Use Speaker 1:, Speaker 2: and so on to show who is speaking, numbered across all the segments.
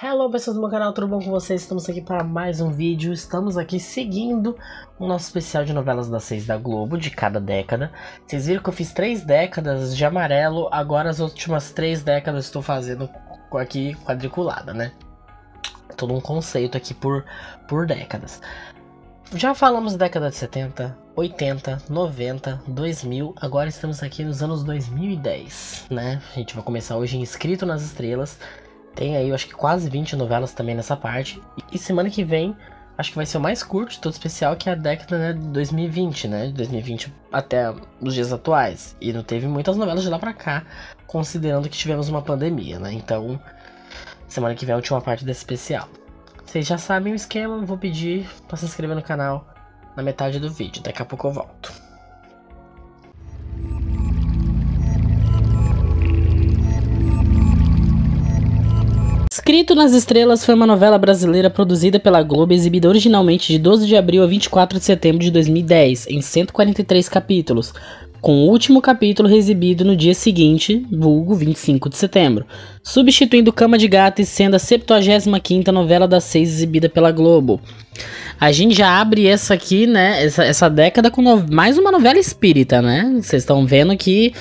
Speaker 1: Hello pessoas do meu canal, tudo bom com vocês? Estamos aqui para mais um vídeo. Estamos aqui seguindo o nosso especial de novelas das 6 da Globo, de cada década. Vocês viram que eu fiz 3 décadas de amarelo, agora as últimas 3 décadas estou fazendo aqui quadriculada, né? Todo um conceito aqui por décadas. Já falamos década de 70, 80, 90, 2000, agora estamos aqui nos anos 2010, né? A gente vai começar hoje em Escrito nas Estrelas. Tem aí, eu acho que quase 20 novelas também nessa parte. E semana que vem, acho que vai ser o mais curto de todo especial, que é a década, né, de 2020, né? De 2020 até os dias atuais. E não teve muitas novelas de lá pra cá, considerando que tivemos uma pandemia, né? Então, semana que vem é a última parte desse especial. Vocês já sabem o esquema, vou pedir pra se inscrever no canal na metade do vídeo. Daqui a pouco eu volto.
Speaker 2: Escrito nas Estrelas foi uma novela brasileira produzida pela Globo e exibida originalmente de 12 de abril a 24 de setembro de 2010, em 143 capítulos, com o último capítulo reexibido no dia seguinte, vulgo 25 de setembro, substituindo Cama de Gato e sendo a 75ª novela das 6 exibida pela Globo. A gente já abre essa aqui, né, essa década com mais uma novela espírita, né? Vocês estão vendo que,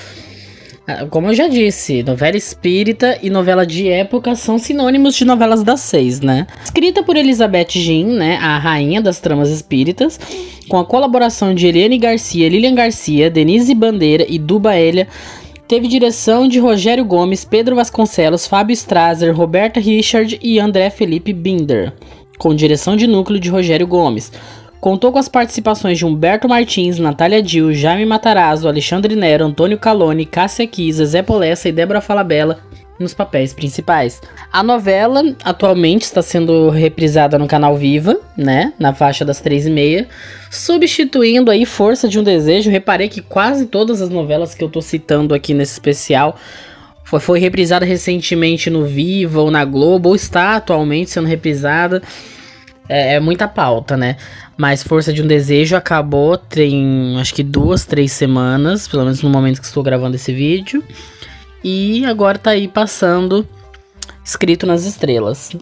Speaker 2: como eu já disse, novela espírita e novela de época são sinônimos de novelas das 6, né? Escrita por Elizabeth Jean, né, a rainha das tramas espíritas, com a colaboração de Eliane Garcia, Lilian Garcia, Denise Bandeira e Duba Elia, teve direção de Rogério Gomes, Pedro Vasconcelos, Fábio Strasser, Roberta Richard e André Felipe Binder, com direção de núcleo de Rogério Gomes. Contou com as participações de Humberto Martins, Natália Dil, Jaime Matarazzo, Alexandre Nero, Antônio Caloni, Cássia Kisa, Zé Polessa e Débora Falabella nos papéis principais. A novela atualmente está sendo reprisada no canal Viva, né, na faixa das 3h30, substituindo aí Força de um Desejo. Reparei que quase todas as novelas que eu tô citando aqui nesse especial foi reprisada recentemente no Viva ou na Globo, ou está atualmente sendo reprisada. É muita pauta, né? Mas Força de um Desejo acabou tem, acho que 2, 3 semanas, pelo menos no momento que estou gravando esse vídeo. E agora tá aí passando Escrito nas Estrelas.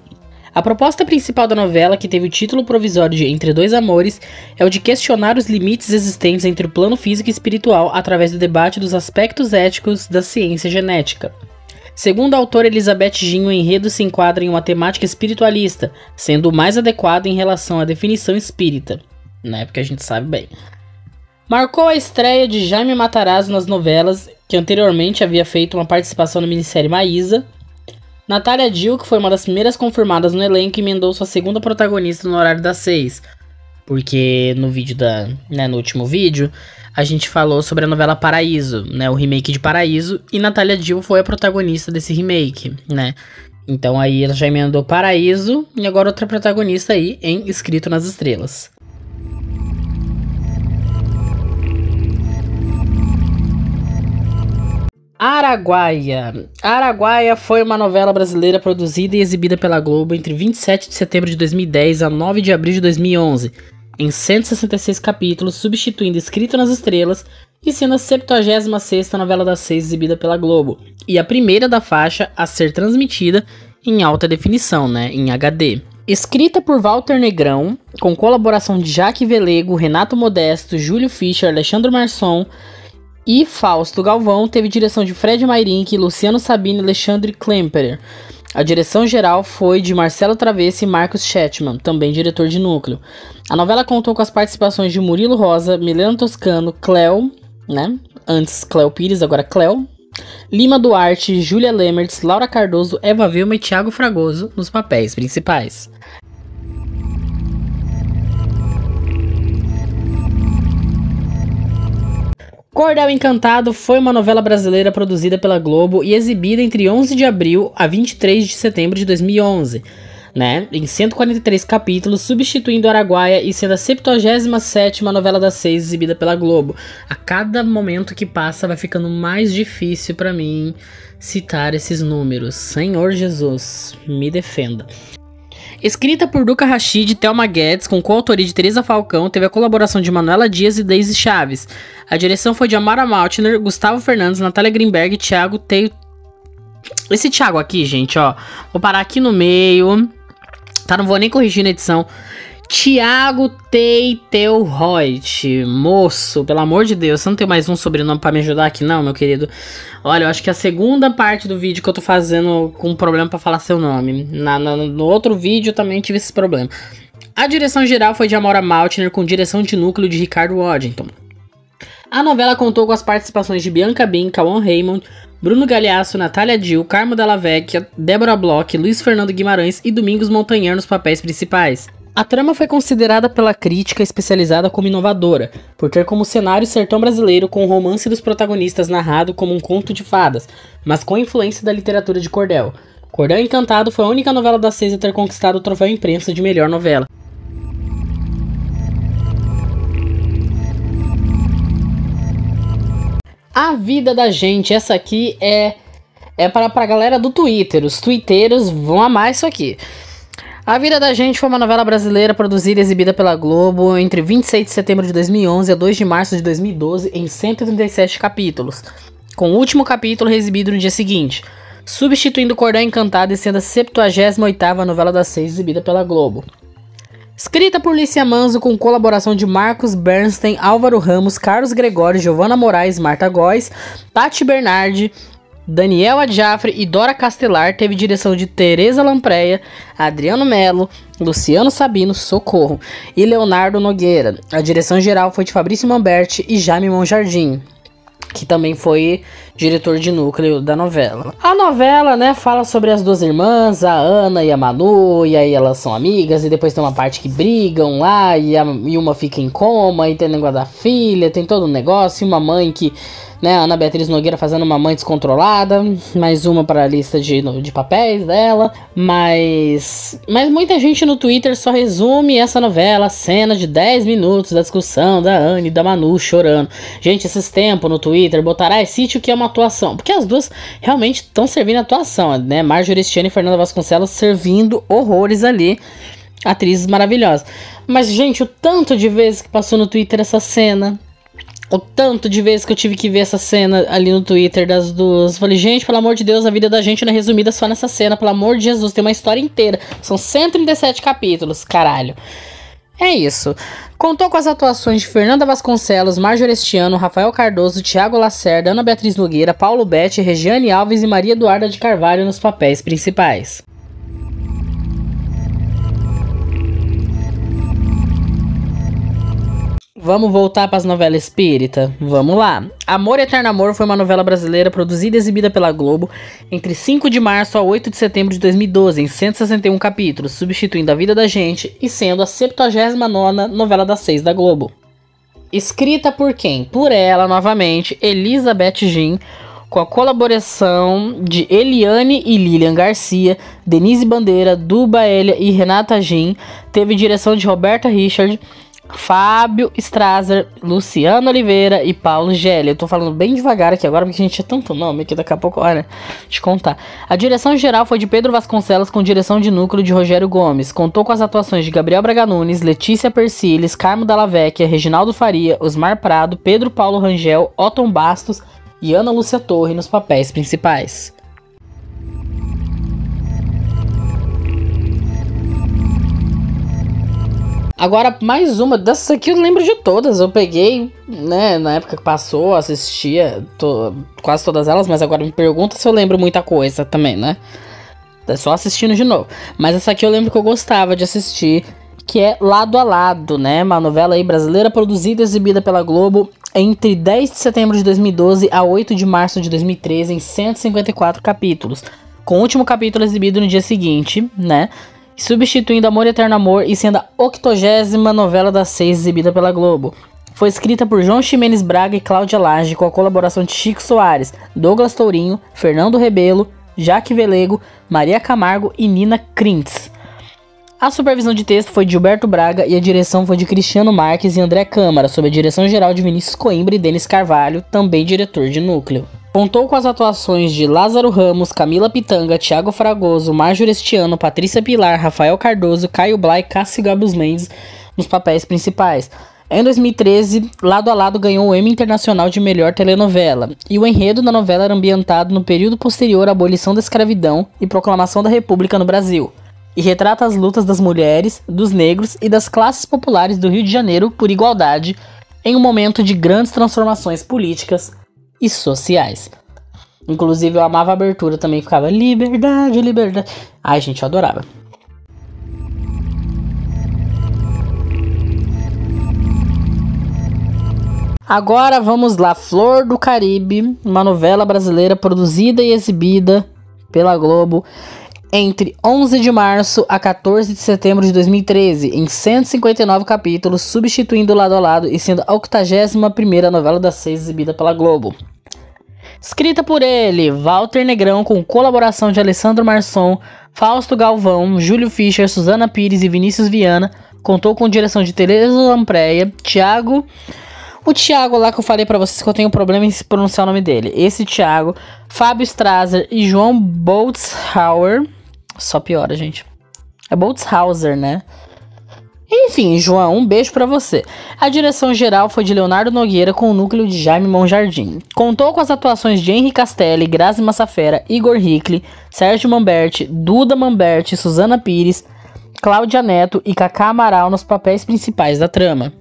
Speaker 2: A proposta principal da novela, que teve o título provisório de Entre Dois Amores, é o de questionar os limites existentes entre o plano físico e espiritual através do debate dos aspectos éticos da ciência genética. Segundo a autora Elizabeth Jean, o enredo se enquadra em uma temática espiritualista, sendo o mais adequado em relação à definição espírita, né, porque a gente sabe bem. Marcou a estreia de Jaime Matarazzo nas novelas, que anteriormente havia feito uma participação na minissérie Maísa. Natália Dil, que foi uma das primeiras confirmadas no elenco, emendou sua segunda protagonista no horário das 6, porque no vídeo no último vídeo, a gente falou sobre a novela Paraíso, né, o remake de Paraíso, e Natália Dil foi a protagonista desse remake, né. Então aí ela já emendou Paraíso e agora outra protagonista aí em Escrito nas Estrelas. Araguaia. Araguaia foi uma novela brasileira produzida e exibida pela Globo entre 27 de setembro de 2010 a 9 de abril de 2011, em 166 capítulos, substituindo Escrito nas Estrelas e sendo a 76ª novela das 6 exibida pela Globo, e a primeira da faixa a ser transmitida em alta definição, né, em HD. Escrita por Walter Negrão, com colaboração de Jaque Velego, Renato Modesto, Júlio Fischer, Alexandre Marçom e Fausto Galvão, teve direção de Fred Mairink, Luciano Sabino e Alexandre Klemperer. A direção geral foi de Marcelo Travessi e Marcos Chetman, também diretor de núcleo. A novela contou com as participações de Murilo Rosa, Milena Toscano, Cleo, né? Antes Cleo Pires, agora Cleo, Lima Duarte, Júlia Lemertz, Laura Cardoso, Eva Vilma e Thiago Fragoso nos papéis principais. Cordel Encantado foi uma novela brasileira produzida pela Globo e exibida entre 11 de abril a 23 de setembro de 2011, né, em 143 capítulos, substituindo Araguaia e sendo a 77ª novela das 6 exibida pela Globo. A cada momento que passa vai ficando mais difícil pra mim citar esses números. Senhor Jesus, me defenda. Escrita por Duca Rachid e Thelma Guedes, com coautoria de Teresa Falcão, teve a colaboração de Manuela Dias e Daisy Chaves. A direção foi de Amara Maltner, Gustavo Fernandes, Natália Grimberg e Thiago Esse Thiago aqui, gente, ó. Vou parar aqui no meio. Tá, não vou nem corrigir na edição. Thiago Teitelreut. Moço, pelo amor de Deus. Você não tem mais um sobrenome pra me ajudar aqui, não, meu querido? Olha, eu acho que a segunda parte do vídeo que eu tô fazendo com problema pra falar seu nome. No outro vídeo eu também tive esse problema. A direção geral foi de Amora Maltner, com direção de núcleo de Ricardo Waddington. A novela contou com as participações de Bianca Bin, Cauã Raymond, Bruno Galhaço, Natália Dill, Carmo Della Vecchia, Débora Bloch, Luiz Fernando Guimarães e Domingos Montanher nos papéis principais. A trama foi considerada pela crítica especializada como inovadora, por ter como cenário o sertão brasileiro com o romance dos protagonistas narrado como um conto de fadas, mas com influência da literatura de cordel. Cordel Encantado foi a única novela das 6 a ter conquistado o troféu imprensa de melhor novela. A Vida da Gente, essa aqui é para a galera do Twitter. Os twitteiros vão amar isso aqui. A Vida da Gente foi uma novela brasileira produzida e exibida pela Globo entre 26 de setembro de 2011 a 2 de março de 2012 em 137 capítulos, com o último capítulo reexibido no dia seguinte, substituindo Cordel Encantado e sendo a 78ª novela das 6 exibida pela Globo. Escrita por Lícia Manzo, com colaboração de Marcos Bernstein, Álvaro Ramos, Carlos Gregório, Giovana Moraes, Marta Góes, Tati Bernardi, Daniel Adjafre e Dora Castelar, teve direção de Tereza Lampreia, Adriano Melo, Luciano Sabino, socorro, e Leonardo Nogueira. A direção geral foi de Fabrício Mamberti e Jaime Monjardim, que também foi diretor de núcleo da novela. A novela, né, fala sobre as duas irmãs, a Ana e a Manu, e aí elas são amigas, e depois tem uma parte que brigam lá, e uma fica em coma, e tem o negócio da filha, tem todo um negócio, e uma mãe que, né, a Ana Beatriz Nogueira fazendo uma mãe descontrolada, mais uma para a lista de papéis dela, mas muita gente no Twitter só resume essa novela a cena de 10 minutos da discussão da Ana e da Manu chorando. Gente, esses tempos no Twitter botaram, esse sítio que é uma atuação, porque as duas realmente estão servindo atuação, né, Marjorie Estiana e Fernanda Vasconcelos servindo horrores ali, atrizes maravilhosas. Mas, gente, o tanto de vezes que passou no Twitter essa cena, o tanto de vezes que eu tive que ver essa cena ali no Twitter das duas. Falei, gente, pelo amor de Deus, a vida da gente não é resumida só nessa cena. Pelo amor de Jesus, tem uma história inteira. São 137 capítulos, caralho. É isso. Contou com as atuações de Fernanda Vasconcelos, Marjorie Estiano, Rafael Cardoso, Thiago Lacerda, Ana Beatriz Nogueira, Paulo Betti, Regiane Alves e Maria Eduarda de Carvalho nos papéis principais. Vamos voltar para as novelas espírita? Vamos lá. Amor Eterno Amor foi uma novela brasileira produzida e exibida pela Globo entre 5 de março a 8 de setembro de 2012, em 161 capítulos, substituindo A Vida da Gente e sendo a 79ª novela das 6 da Globo. Escrita por quem? Por ela, novamente, Elizabeth Gin, com a colaboração de Eliane e Lilian Garcia, Denise Bandeira, Duba Elia e Renata Gin. Teve direção de Roberta Richard, Fábio Strasser, Luciano Oliveira e Paulo Gelli. Eu tô falando bem devagar aqui agora, porque a gente é tanto nome que daqui a pouco, olha, te contar. A direção geral foi de Pedro Vasconcelos, com direção de núcleo de Rogério Gomes. Contou com as atuações de Gabriel Braga Nunes, Letícia Persiles, Carmo Della Vecchia, Reginaldo Faria, Osmar Prado, Pedro Paulo Rangel, Otton Bastos e Ana Lúcia Torre nos papéis principais. Agora, mais uma. Dessas aqui eu lembro de todas. Eu peguei, né, na época que passou, assistia quase todas elas, mas agora me pergunta se eu lembro muita coisa também, né? É só assistindo de novo. Mas essa aqui eu lembro que eu gostava de assistir, que é Lado a Lado, né? Uma novela aí brasileira produzida e exibida pela Globo entre 10 de setembro de 2012 a 8 de março de 2013, em 154 capítulos. Com o último capítulo exibido no dia seguinte, né? Substituindo Amor Eterno Amor e sendo a 80ª novela das 6 exibida pela Globo. Foi escrita por João Ximenes Braga e Cláudia Lage, com a colaboração de Chico Soares, Douglas Tourinho, Fernando Rebelo, Jaque Velego, Maria Camargo e Nina Krintz. A supervisão de texto foi de Gilberto Braga e a direção foi de Cristiano Marques e André Câmara, sob a direção geral de Vinícius Coimbra e Denis Carvalho, também diretor de núcleo. Contou com as atuações de Lázaro Ramos, Camila Pitanga, Thiago Fragoso, Marjorie Estiano, Patrícia Pilar, Rafael Cardoso, Caio Blá e Cássio Gabus Mendes nos papéis principais. Em 2013, Lado a Lado ganhou o Emmy Internacional de Melhor Telenovela, e o enredo da novela era ambientado no período posterior à abolição da escravidão e proclamação da República no Brasil, e retrata as lutas das mulheres, dos negros e das classes populares do Rio de Janeiro por igualdade em um momento de grandes transformações políticas e sociais. Inclusive eu amava a abertura também, ficava liberdade, liberdade. Ai, gente, eu adorava. Agora vamos lá, Flor do Caribe, uma novela brasileira produzida e exibida pela Globo entre 11 de março a 14 de setembro de 2013, em 159 capítulos, substituindo Lado a Lado e sendo a 81ª novela das 6 exibida pela Globo. Escrita por ele, Walter Negrão, com colaboração de Alessandro Marçom, Fausto Galvão, Júlio Fischer, Suzana Pires e Vinícius Viana, contou com direção de Tereza Lampreia, o Thiago lá que eu falei pra vocês que eu tenho problema em pronunciar o nome dele. Esse Thiago, Fábio Strasser e João Boltzhauer. Só piora, gente. É Boltzhauser, né? Enfim, João, um beijo pra você. A direção geral foi de Leonardo Nogueira com o núcleo de Jaime Monjardim. Contou com as atuações de Henri Castelli, Grazi Massafera, Igor Hickley, Sérgio Mamberti, Duda Mamberti, Suzana Pires, Cláudia Neto e Cacá Amaral nos papéis principais da trama.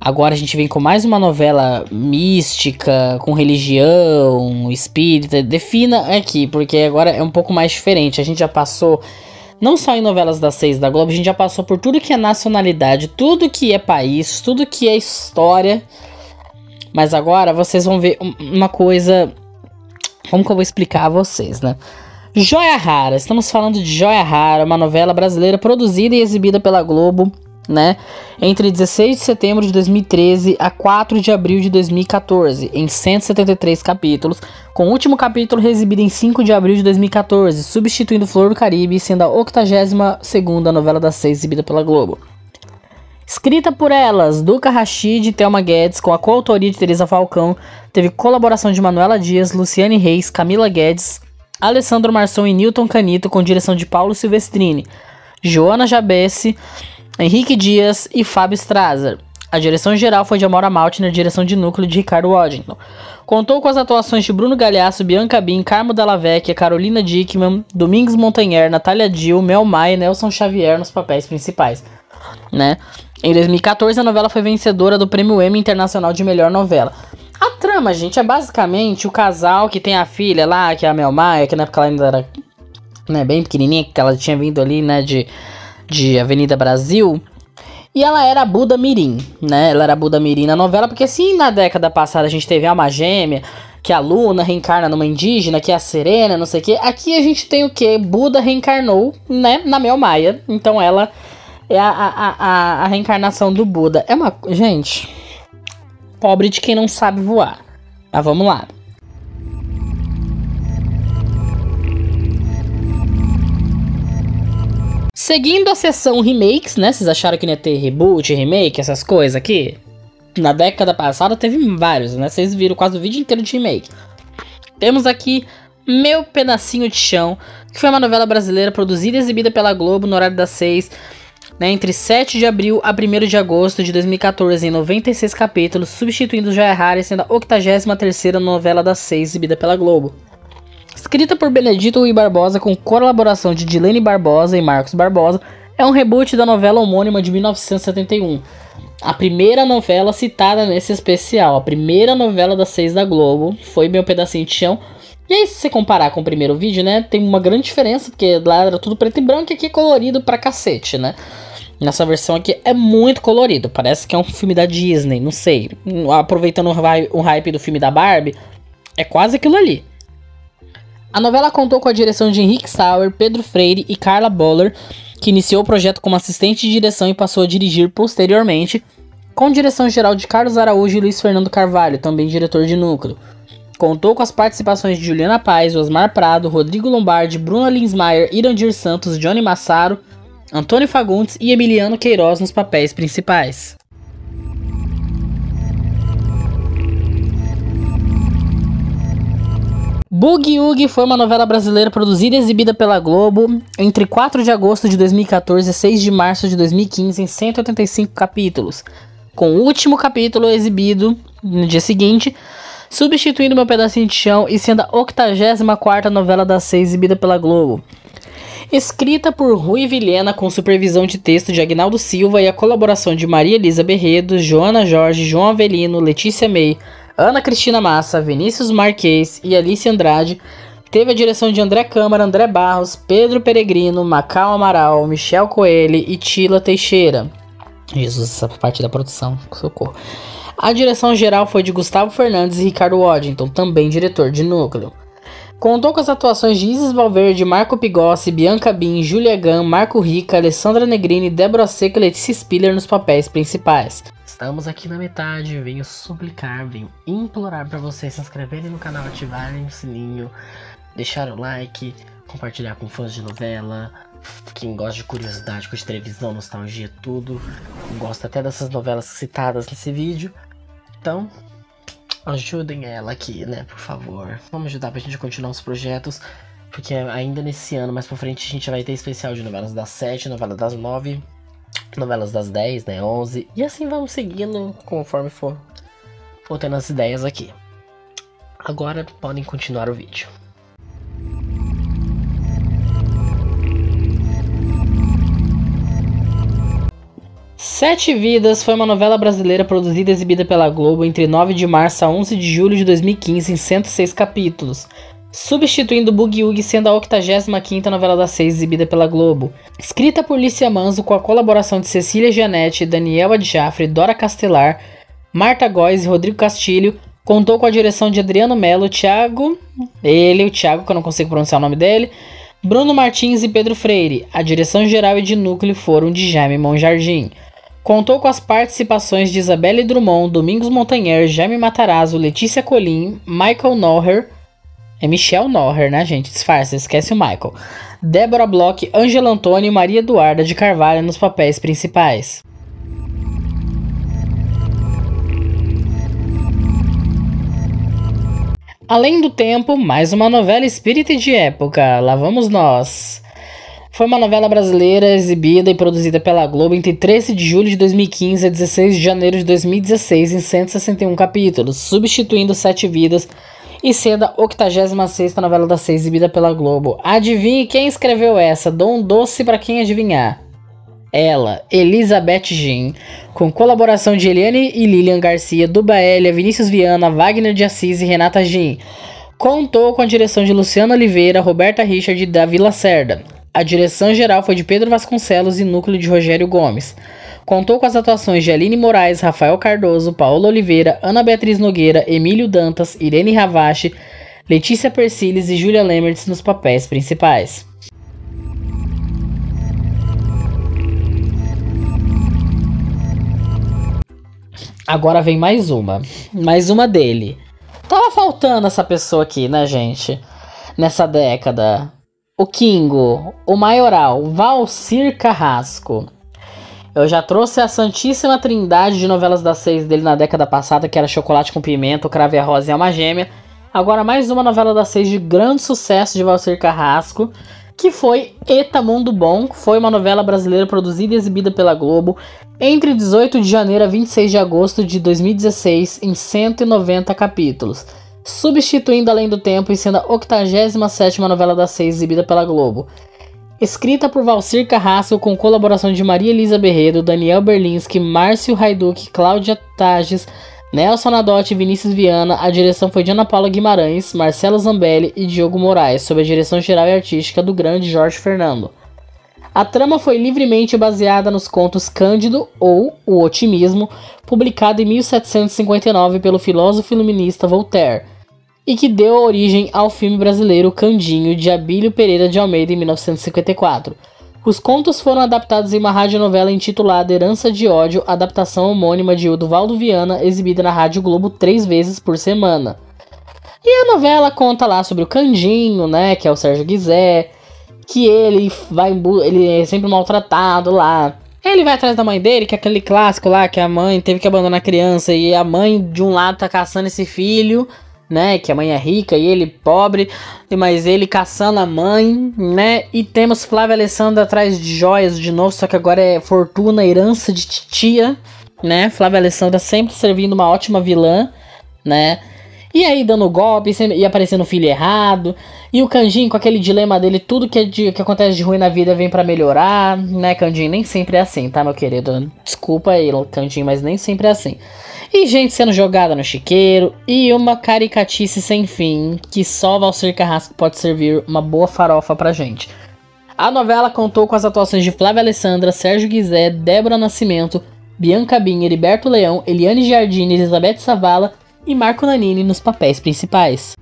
Speaker 2: Agora a gente vem com mais uma novela mística, com religião, espírita. Defina aqui, porque agora é um pouco mais diferente. A gente já passou, não só em novelas das 6 da Globo, a gente já passou por tudo que é nacionalidade, tudo que é país, tudo que é história. Mas agora vocês vão ver uma coisa. Como que eu vou explicar a vocês, né? Joia Rara, estamos falando de Joia Rara, uma novela brasileira produzida e exibida pela Globo, né, entre 16 de setembro de 2013 a 4 de abril de 2014, em 173 capítulos, com o último capítulo exibido em 5 de abril de 2014, substituindo Flor do Caribe, sendo a 82ª novela das 6 exibida pela Globo. Escrita por elas, Duca Rachid e Thelma Guedes, com a coautoria de Teresa Falcão, teve colaboração de Manuela Dias, Luciane Reis, Camila Guedes, Alessandro Marçom e Nilton Canito, com direção de Paulo Silvestrini, Joana Jabesse, Henrique Dias e Fábio Strasser. A direção geral foi de Amora Maltner, direção de núcleo de Ricardo Waddington. Contou com as atuações de Bruno Galhaço, Bianca Bin, Carmo Della Vecchia, Carolina Dickmann, Domingos Montanher, Natália Dill, Mel Maia e Nelson Xavier nos papéis principais, né? Em 2014, a novela foi vencedora do Prêmio Emmy Internacional de Melhor Novela. A trama, gente, é basicamente o casal que tem a filha lá, que é a Mel Maia, que na época ela ainda era, né, bem pequenininha, que ela tinha vindo ali, né, de Avenida Brasil, e ela era a Buda Mirim, né? Ela era a Buda Mirim na novela, porque se na década passada a gente teve a alma gêmea, que a Luna reencarna numa indígena, que é a Serena, não sei o que, aqui a gente tem o que? Buda reencarnou, né, na Mel Maia, então ela é a reencarnação do Buda. É uma... Gente, pobre de quem não sabe voar. Mas vamos lá. Seguindo a sessão remakes, né? Vocês acharam que não ia ter reboot, remake, essas coisas aqui? Na década passada teve vários, né? Vocês viram quase o vídeo inteiro de remake. Temos aqui Meu Pedacinho de Chão, que foi uma novela brasileira produzida e exibida pela Globo no horário das 6, né, entre 7 de abril a 1º de agosto de 2014, em 96 capítulos, substituindo Joia Rara e sendo a 83ª novela das 6 exibida pela Globo. Escrita por Benedito Rui Barbosa, com colaboração de Dilene Barbosa e Marcos Barbosa, é um reboot da novela homônima de 1971. A primeira novela citada nesse especial, a primeira novela das 6 da Globo, foi Meu Pedacinho de Chão. E aí, se você comparar com o primeiro vídeo, né, tem uma grande diferença, porque lá era tudo preto e branco e aqui é colorido pra cacete, né? Nessa versão aqui é muito colorido, parece que é um filme da Disney, não sei. Aproveitando o hype do filme da Barbie, é quase aquilo ali. A novela contou com a direção de Henrique Sauer, Pedro Freire e Carla Boller, que iniciou o projeto como assistente de direção e passou a dirigir posteriormente, com direção geral de Carlos Araújo e Luiz Fernando Carvalho, também diretor de núcleo. Contou com as participações de Juliana Paz, Osmar Prado, Rodrigo Lombardi, Bruna Linsmaier, Irandir Santos, Johnny Massaro, Antônio Fagundes e Emiliano Queiroz nos papéis principais. Boogie Woogie foi uma novela brasileira produzida e exibida pela Globo entre 4 de agosto de 2014 e 6 de março de 2015 em 185 capítulos, com o último capítulo exibido no dia seguinte, substituindo Meu Pedacinho de Chão e sendo a 84ª novela das 6 exibida pela Globo. Escrita por Rui Vilhena com supervisão de texto de Agnaldo Silva e a colaboração de Maria Elisa Berredo, Joana Jorge, João Avelino, Letícia May, Ana Cristina Massa, Vinícius Marques e Alice Andrade, teve a direção de André Câmara, André Barros, Pedro Peregrino, Macau Amaral, Michel Coelho e Tila Teixeira. Jesus, essa parte da produção, socorro. A direção geral foi de Gustavo Fernandes e Ricardo Waddington, também diretor de núcleo. Contou com as atuações de Isis Valverde, Marco Pigossi, Bianca Bin, Julia Gunn, Marco Rica, Alessandra Negrini, Débora Seca e Letícia Spiller nos papéis principais.
Speaker 1: Estamos aqui na metade, venho suplicar, venho implorar para vocês se inscreverem no canal, ativarem o sininho, deixar o like, compartilhar com fãs de novela, quem gosta de curiosidade, de televisão, nostalgia, tudo, gosta até dessas novelas citadas nesse vídeo, então ajudem ela aqui, né, por favor. Vamos ajudar pra gente continuar os projetos, porque ainda nesse ano, mais pra frente, a gente vai ter especial de novelas das 7, novela das 9, novelas das 10, né, 11, e assim vamos seguindo conforme for tendo as ideias aqui. Agora podem continuar o vídeo.
Speaker 2: Sete Vidas foi uma novela brasileira produzida e exibida pela Globo entre 9 de março a 11 de julho de 2015 em 106 capítulos, substituindo Boogie Woogie sendo a 85ª novela das 6 exibida pela Globo. Escrita por Lícia Manzo com a colaboração de Cecília Gianetti, Daniel Adjafre, Dora Castelar, Marta Góes e Rodrigo Castilho, contou com a direção de Adriano Melo, o Thiago que eu não consigo pronunciar o nome dele, Bruno Martins e Pedro Freire. A direção geral e de núcleo foram de Jaime Monjardim. Contou com as participações de Isabelle Drummond, Domingos Montanher, Jaime Matarazzo, Letícia Colim, Michael Noher, é Michel Noher, né, gente? Disfarça, esquece o Michael. Débora Bloch, Ângela Antônio e Maria Eduarda de Carvalho nos papéis principais. Além do Tempo, mais uma novela espírita e de época. Lá vamos nós. Foi uma novela brasileira exibida e produzida pela Globo entre 13 de julho de 2015 a 16 de janeiro de 2016 em 161 capítulos, substituindo Sete Vidas e sendo a 86ª novela das 6 exibida pela Globo. Adivinhe quem escreveu essa? Dou um doce pra quem adivinhar. Ela, Elizabeth Gin, com colaboração de Eliane e Lilian Garcia, Duba Elia, Vinícius Viana, Wagner de Assis e Renata Gin. Contou com a direção de Luciana Oliveira, Roberta Richard e Davi Lacerda. A direção geral foi de Pedro Vasconcelos e núcleo de Rogério Gomes. Contou com as atuações de Aline Moraes, Rafael Cardoso, Paola Oliveira, Ana Beatriz Nogueira, Emílio Dantas, Irene Ravache, Letícia Persiles e Júlia Lemertz nos papéis principais. Agora vem mais uma dele. Tava faltando essa pessoa aqui, né, gente? Nessa década. O Kingo, o Maioral, Valcir Carrasco. Eu já trouxe a santíssima trindade de novelas das 6 dele na década passada, que era Chocolate com Pimenta, O Cravo e a Rosa e Alma Gêmea. Agora mais uma novela das 6 de grande sucesso de Valcir Carrasco, que foi Eta Mundo Bom. Foi uma novela brasileira produzida e exibida pela Globo entre 18 de janeiro a 26 de agosto de 2016 em 190 capítulos, substituindo Além do Tempo e sendo a 87ª novela das 6 exibida pela Globo. Escrita por Valcir Carrasco com colaboração de Maria Elisa Berredo, Daniel Berlinski, Márcio Hajduk, Cláudia Tages, Nelson Nadotti e Vinícius Viana. A direção foi de Ana Paula Guimarães, Marcelo Zambelli e Diogo Moraes, sob a direção geral e artística do grande Jorge Fernando. A trama foi livremente baseada nos contos Cândido ou O Otimismo, publicado em 1759 pelo filósofo iluminista Voltaire, e que deu origem ao filme brasileiro Candinho, de Abílio Pereira de Almeida, em 1954. Os contos foram adaptados em uma radionovela intitulada Herança de Ódio, adaptação homônima de Oduvaldo Viana, exibida na Rádio Globo 3 vezes por semana. E a novela conta lá sobre o Candinho, né, que é o Sérgio Guizé, que ele é sempre maltratado lá. Ele vai atrás da mãe dele, que é aquele clássico lá, que a mãe teve que abandonar a criança e a mãe de um lado tá caçando esse filho, né, que a mãe é rica e ele pobre, mas ele caçando a mãe, né, e temos Flávia Alessandra atrás de joias de novo, só que agora é fortuna, herança de titia, né, Flávia Alessandra sempre servindo uma ótima vilã, né, e aí dando golpe e aparecendo o filho errado, e o Kanjin com aquele dilema dele, tudo que acontece de ruim na vida vem pra melhorar, né, Kanjin, nem sempre é assim, tá, meu querido, desculpa aí, Kanjin, mas nem sempre é assim. E gente sendo jogada no chiqueiro, e uma caricatice sem fim, que só Valcir Carrasco pode servir uma boa farofa pra gente. A novela contou com as atuações de Flávia Alessandra, Sérgio Guizé, Débora Nascimento, Bianca Bin, Heriberto Leão, Eliane Giardini, Elizabeth Savala e Marco Nanini nos papéis principais.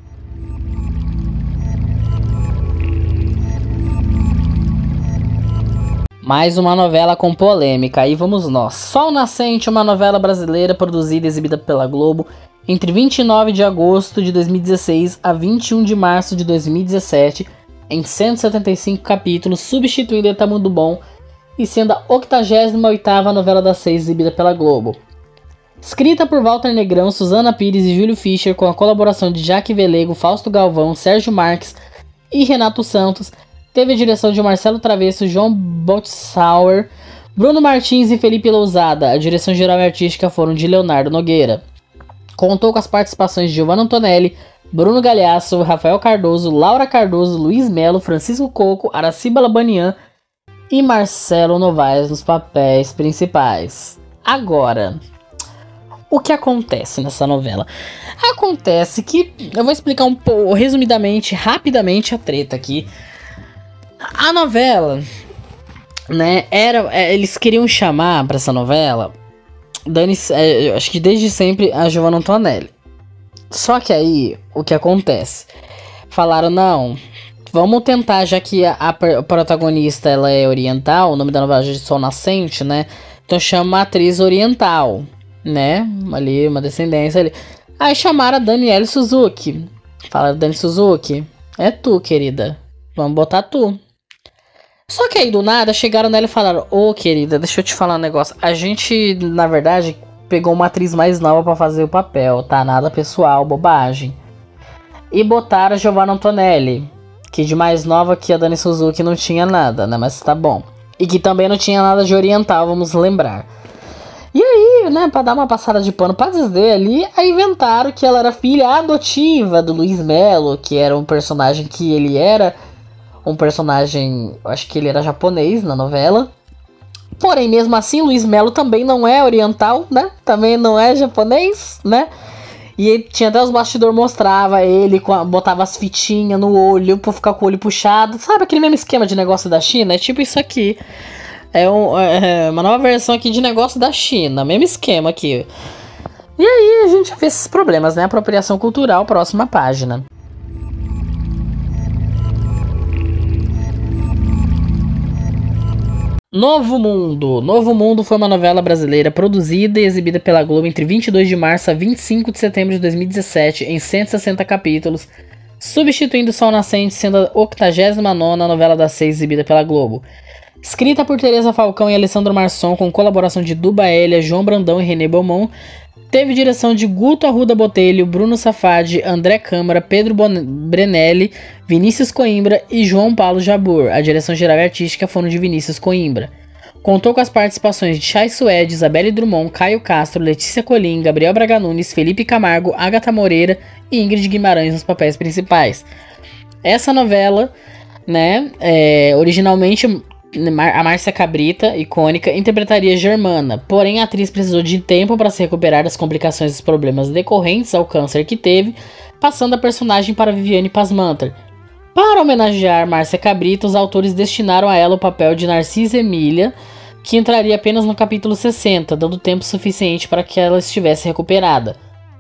Speaker 2: Mais uma novela com polêmica, aí vamos nós. Sol Nascente, uma novela brasileira produzida e exibida pela Globo entre 29 de agosto de 2016 a 21 de março de 2017, em 175 capítulos, substituindo Etamundo Bom e sendo a 88ª novela das 6 exibida pela Globo. Escrita por Walter Negrão, Suzana Pires e Júlio Fischer, com a colaboração de Jaque Velego, Fausto Galvão, Sérgio Marques e Renato Santos, teve a direção de Marcelo Travesso, João Botsauer, Bruno Martins e Felipe Lousada. A direção geral e artística foram de Leonardo Nogueira. Contou com as participações de Giovanna Antonelli, Bruno Galhaço, Rafael Cardoso, Laura Cardoso, Luiz Melo, Francisco Coco, Araciba Labanian e Marcelo Novaes nos papéis principais. Agora, o que acontece nessa novela? Acontece que, eu vou explicar um pouco, resumidamente, rapidamente a treta aqui. A novela, né, eles queriam chamar pra essa novela, eu acho que desde sempre, a Giovanna Antonelli. Só que aí, o que acontece? Falaram, não, vamos tentar, já que a protagonista ela é oriental, o nome da novela é de Sol Nascente, né, então chama uma atriz oriental, né, ali, uma descendência ali. Aí chamaram a Danielle Suzuki. Falaram, Dani Suzuki, é tu, querida, vamos botar tu. Só que aí do nada chegaram nela e falaram, ô querida, deixa eu te falar um negócio. A gente, na verdade, pegou uma atriz mais nova pra fazer o papel, tá? Nada pessoal, bobagem. E botaram a Giovanna Antonelli, que de mais nova que a Dani Suzuki não tinha nada, né? Mas tá bom. E que também não tinha nada de oriental, vamos lembrar. E aí, né, pra dar uma passada de pano pra dizer ali, aí inventaram que ela era filha adotiva do Luiz Melo, que era um personagem que ele era... um personagem, acho que ele era japonês na novela. Porém, mesmo assim, Luiz Melo também não é oriental, né? Também não é japonês, né? E ele tinha até os bastidores, mostrava ele, botava as fitinhas no olho pra ficar com o olho puxado. Sabe aquele mesmo esquema de negócio da China? É tipo isso aqui. É uma nova versão aqui de negócio da China. Mesmo esquema aqui. E aí a gente vê esses problemas, né? Apropriação cultural, próxima página. Novo Mundo. Novo Mundo foi uma novela brasileira produzida e exibida pela Globo entre 22 de março a 25 de setembro de 2017, em 160 capítulos, substituindo Sol Nascente, sendo a 89ª novela das 6 exibida pela Globo. Escrita por Teresa Falcão e Alessandro Marçom, com colaboração de Duba Elia, João Brandão e René Beaumont, teve direção de Guto Arruda Botelho, Bruno Safadi, André Câmara, Pedro Brenelli, Vinícius Coimbra e João Paulo Jabur. A direção geral e artística foram de Vinícius Coimbra. Contou com as participações de Chay Suede, Isabelle Drummond, Caio Castro, Letícia Colim, Gabriel Braga Nunes, Felipe Camargo, Agatha Moreira e Ingrid Guimarães nos papéis principais. Essa novela, né, originalmente... a Márcia Cabrita, icônica, interpretaria Germana, porém a atriz precisou de tempo para se recuperar das complicações e problemas decorrentes ao câncer que teve, passando a personagem para Viviane Pasmanter. Para homenagear Márcia Cabrita, os autores destinaram a ela o papel de Narcisa Emília, que entraria apenas no capítulo 60, dando tempo suficiente para que ela estivesse recuperada.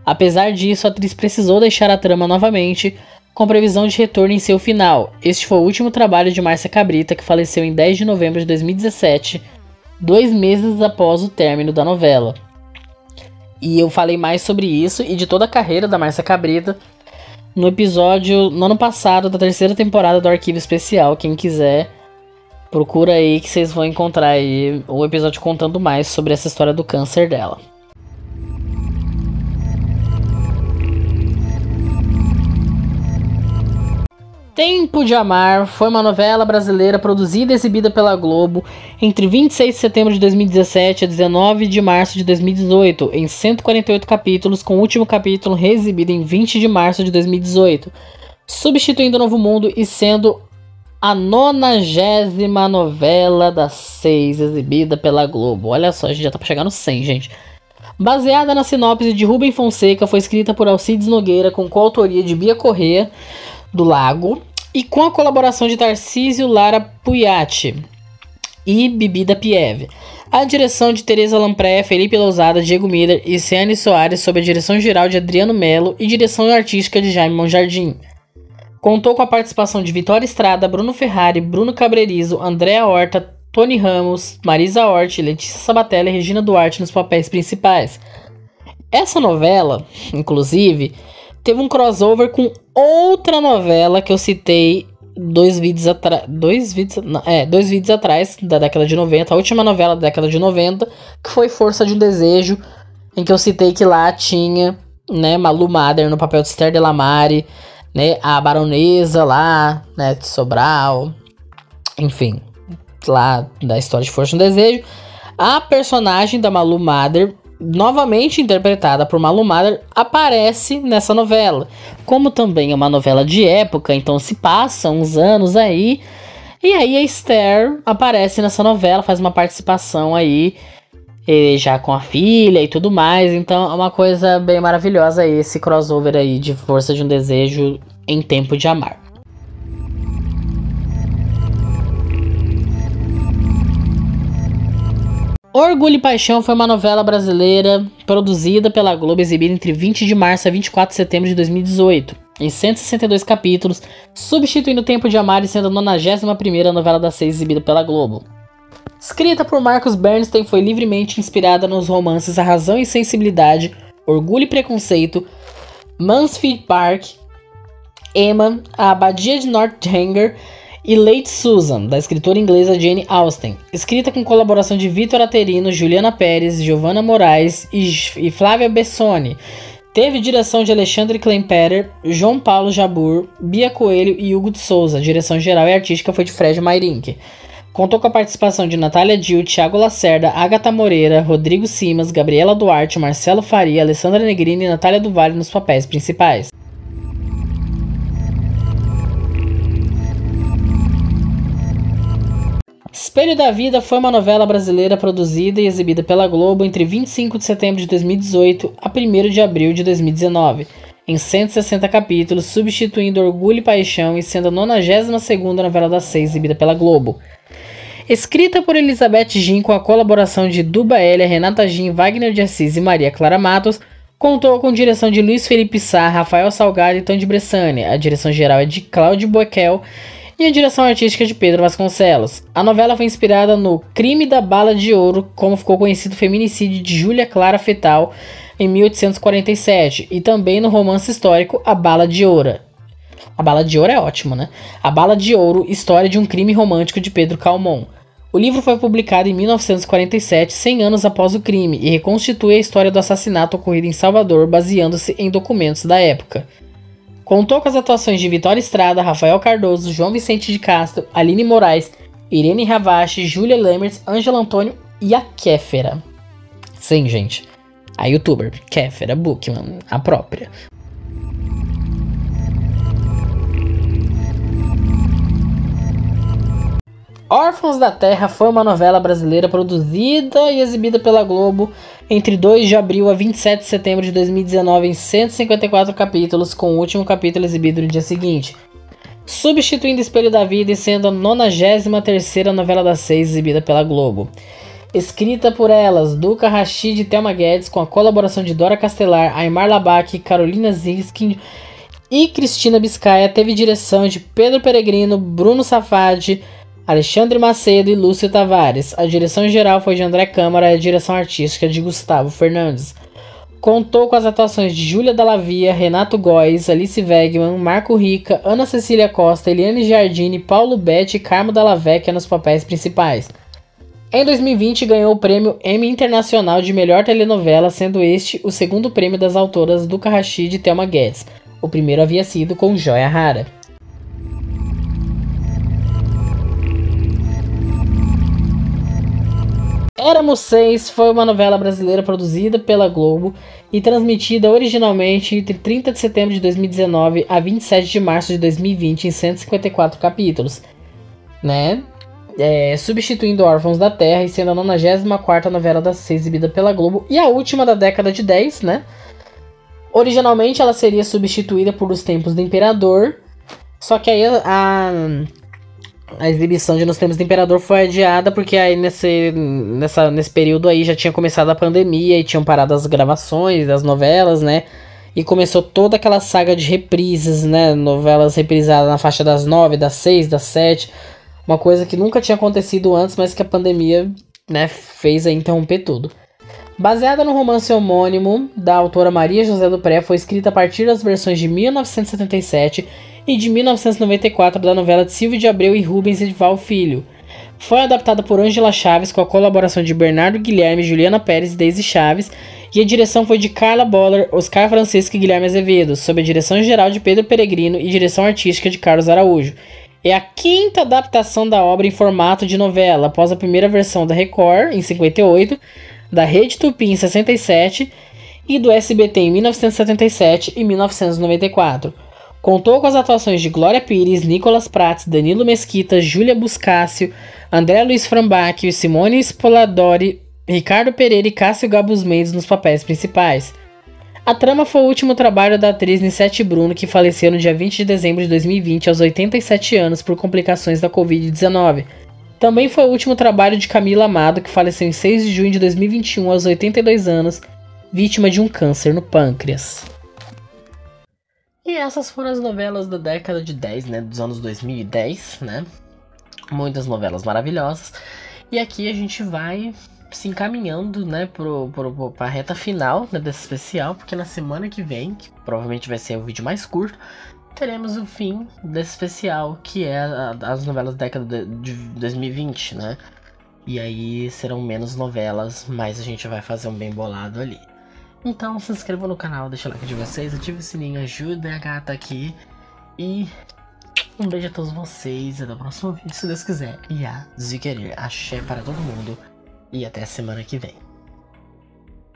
Speaker 2: Apesar disso, a atriz precisou deixar a trama novamente, com previsão de retorno em seu final. Este foi o último trabalho de Márcia Cabrita, que faleceu em 10 de novembro de 2017, 2 meses após o término da novela. E eu falei mais sobre isso e de toda a carreira da Márcia Cabrita no episódio no ano passado da 3ª temporada do Arquivo Especial. Quem quiser, procura aí que vocês vão encontrar aí o episódio contando mais sobre essa história do câncer dela. Tempo de Amar foi uma novela brasileira produzida e exibida pela Globo entre 26 de setembro de 2017 a 19 de março de 2018, em 148 capítulos, com o último capítulo reexibido em 20 de março de 2018, substituindo Novo Mundo e sendo a 90ª novela das 6 exibida pela Globo. Olha só, a gente já tá pra chegar no 100, gente. Baseada na sinopse de Rubem Fonseca, foi escrita por Alcides Nogueira, com coautoria de Bia Corrêa do Lago e com a colaboração de Tarcísio Lara Puiati e Bibi da Pieve. A direção de Tereza Lampreia, Felipe Lousada, Diego Miller e Ciane Soares, sob a direção geral de Adriano Melo e direção artística de Jaime Monjardim. Contou com a participação de Vitória Estrada, Bruno Ferrari, Bruno Cabrerizo, Andréa Horta, Tony Ramos, Marisa Hort, Letícia Sabatella e Regina Duarte nos papéis principais. Essa novela, inclusive, teve um crossover com outra novela que eu citei dois vídeos atrás, da década de 90, a última novela da década de 90, que foi Força de um Desejo, em que eu citei que lá tinha, né, Malu Mader no papel de Esther Delamare, né, a baronesa lá, né, de Sobral, enfim, lá da história de Força de um Desejo. A personagem da Malu Mader, novamente interpretada por Malu Mader, aparece nessa novela. Como também é uma novela de época, então se passa uns anos aí, e aí a Esther aparece nessa novela, faz uma participação aí, já com a filha e tudo mais. Então é uma coisa bem maravilhosa aí, esse crossover aí de Força de um Desejo em Tempo de Amar. Orgulho e Paixão foi uma novela brasileira produzida pela Globo, exibida entre 20 de março a 24 de setembro de 2018, em 162 capítulos, substituindo Tempo de Amar e sendo a 91ª novela das 6 exibida pela Globo. Escrita por Marcos Bernstein, foi livremente inspirada nos romances A Razão e Sensibilidade, Orgulho e Preconceito, Mansfield Park, Emma, A Abadia de Northanger e Lady Susan, da escritora inglesa Jane Austen, escrita com colaboração de Vitor Aterino, Juliana Pérez, Giovanna Moraes e Flávia Bessoni. Teve direção de Alexandre Klemperer, João Paulo Jabur, Bia Coelho e Hugo de Souza. A direção geral e artística foi de Fred Mairink. Contou com a participação de Natália Dill, Thiago Lacerda, Agatha Moreira, Rodrigo Simas, Gabriela Duarte, Marcelo Faria, Alessandra Negrini e Natália do Vale nos papéis principais. Espelho da Vida foi uma novela brasileira produzida e exibida pela Globo entre 25 de setembro de 2018 a 1º de abril de 2019, em 160 capítulos, substituindo Orgulho e Paixão e sendo a 92ª novela das 6 exibida pela Globo. Escrita por Elizabeth Gin com a colaboração de Duba Elia, Renata Gin, Wagner de Assis e Maria Clara Matos, contou com direção de Luiz Felipe Sá, Rafael Salgado e Tom de Bressani. A direção geral é de Cláudio Boekel e a direção artística de Pedro Vasconcelos. A novela foi inspirada no Crime da Bala de Ouro, como ficou conhecido o feminicídio de Júlia Clara Fetal em 1847, e também no romance histórico A Bala de Ouro. A Bala de Ouro é ótimo, né? A Bala de Ouro, história de um crime romântico de Pedro Calmon. O livro foi publicado em 1947, 100 anos após o crime, e reconstitui a história do assassinato ocorrido em Salvador, baseando-se em documentos da época. Contou com as atuações de Vitória Estrada, Rafael Cardoso, João Vicente de Castro, Aline Moraes, Irene Ravache, Júlia Lemers, Ângela Antônio e a Kéfera. Sim, gente. A youtuber Kéfera Bookman, a própria. Órfãos da Terra foi uma novela brasileira produzida e exibida pela Globo entre 2 de abril a 27 de setembro de 2019 em 154 capítulos, com o último capítulo exibido no dia seguinte, substituindo Espelho da Vida e sendo a 93ª novela das 6 exibida pela Globo. Escrita por elas, Duca Rachid e Thelma Guedes, com a colaboração de Dora Castelar, Aymar Labac, Carolina Ziskin e Cristina Biscaia, teve direção de Pedro Peregrino, Bruno Safadi, Alexandre Macedo e Lúcio Tavares. A direção geral foi de André Câmara e a direção artística de Gustavo Fernandes. Contou com as atuações de Júlia Dallavia, Renato Góes, Alice Wegman, Marco Rica, Ana Cecília Costa, Eliane Giardini, Paulo Betti e Carmo Dalla Vecchia nos papéis principais. Em 2020 ganhou o prêmio Emmy Internacional de Melhor Telenovela, sendo este o segundo prêmio das autoras Duca Rachid e Thelma Guedes. O primeiro havia sido com Joia Rara. Éramos Seis foi uma novela brasileira produzida pela Globo e transmitida originalmente entre 30 de setembro de 2019 a 27 de março de 2020 em 154 capítulos, né? Substituindo Órfãos da Terra e sendo a 94ª novela das Seis exibida pela Globo e a última da década de 10, né? Originalmente ela seria substituída por Os Tempos do Imperador, só que aí a exibição de Nos Tempos do Imperador foi adiada porque aí nesse período aí já tinha começado a pandemia e tinham parado as gravações das novelas, né? E começou toda aquela saga de reprises, né? Novelas reprisadas na faixa das 9, das 6, das 7. Uma coisa que nunca tinha acontecido antes, mas que a pandemia, né, fez aí interromper tudo. Baseada no romance homônimo da autora Maria José do Pré, foi escrita a partir das versões de 1977 e de 1994 da novela de Silvio de Abreu e Rubens Edival Filho. Foi adaptada por Ângela Chaves com a colaboração de Bernardo Guilherme, Juliana Pérez e Deise Chaves, e a direção foi de Carla Boller, Oscar Francisco e Guilherme Azevedo, sob a direção geral de Pedro Peregrino e direção artística de Carlos Araújo. É a quinta adaptação da obra em formato de novela, após a primeira versão da Record, em 58, da Rede Tupi, em 67, e do SBT em 1977 e 1994. Contou com as atuações de Glória Pires, Nicolas Prats, Danilo Mesquita, Júlia Buscácio, André Luiz Frambacchio, Simone Spoladori, Ricardo Pereira e Cássio Gabus Mendes nos papéis principais. A trama foi o último trabalho da atriz Nissete Bruno, que faleceu no dia 20 de dezembro de 2020, aos 87 anos, por complicações da Covid-19. Também foi o último trabalho de Camila Amado, que faleceu em 6 de junho de 2021, aos 82 anos, vítima de um câncer no pâncreas. E essas foram as novelas da década de 10, né, dos anos 2010, né? Muitas novelas maravilhosas. E aqui a gente vai se encaminhando, né, pra reta final, né, desse especial, porque na semana que vem, que provavelmente vai ser o vídeo mais curto, teremos o fim desse especial, que é as novelas da década de 2020, né? E aí serão menos novelas, mas a gente vai fazer um bem bolado ali. Então se inscreva no canal, deixa o like de vocês, ative o sininho, ajudem a gata aqui. E um beijo a todos vocês, até o próximo vídeo, se Deus quiser. E a Zikerir, axé para todo mundo. E até a semana que vem.